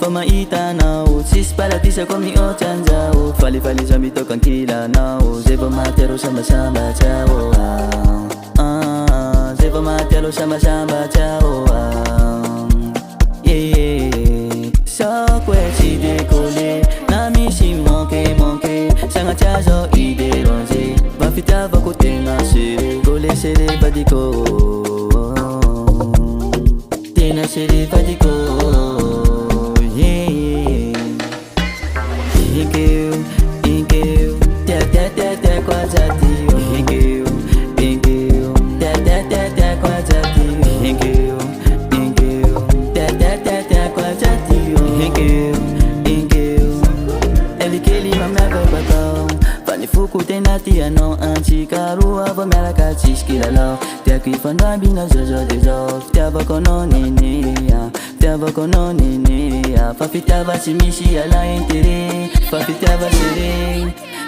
fa mahitanaô tsisy paradisako amin'ny ohatran'zao falifaly samby toko ankilanao zay vao mahatsiaro sambasambatsao zay vao mahatsiaro sambasambatsao sako e tsy décollé na misy manqué sagnatria zao idéranger mba fitiavako tegna seré golé seré vadiko tena seré vadiko Inkeu Tia quadratio Inkeu Tia quadratio Inkeu Tia quadratio Inkeu Eli kely mamnaka batao Fany foko tena tianao antsikaroa vao miaraka tsisy kilalao tiako ifandambina zao de zao fitiavako anao nenea fitiavako anao nenea fa fitiava tsy misy ala intérêt fa fitiava seré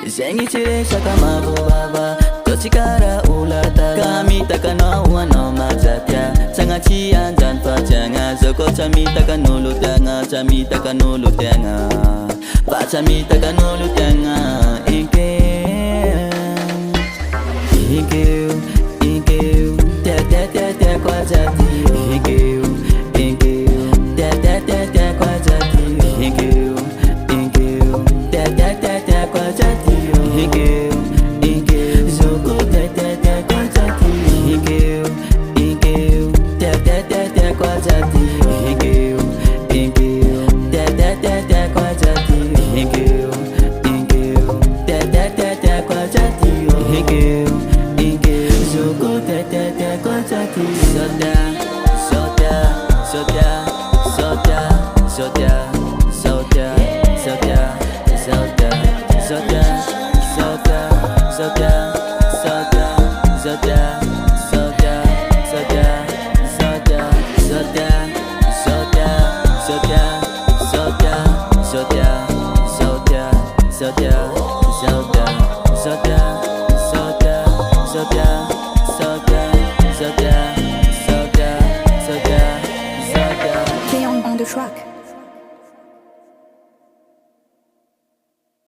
zegny tsy resaka mavovava tô tsy kara olatala ka mitakanao anao majatia sagnatsy anjany fa tiagna zao koa tsa mitakan'olo tiagna tsa mitakan'olo tiagna fa tsa mitakan'olo tiagna Inkeu Tia quadratio Inkeu Tia quadratio Inkeu Tia quadratio Inkeu Zoko Tia quadratio Inkeu Tia quadratio Inkeu Tia quadratio Inkeu Tia quadratio Inkeu Zoko Tia quadratio Sotia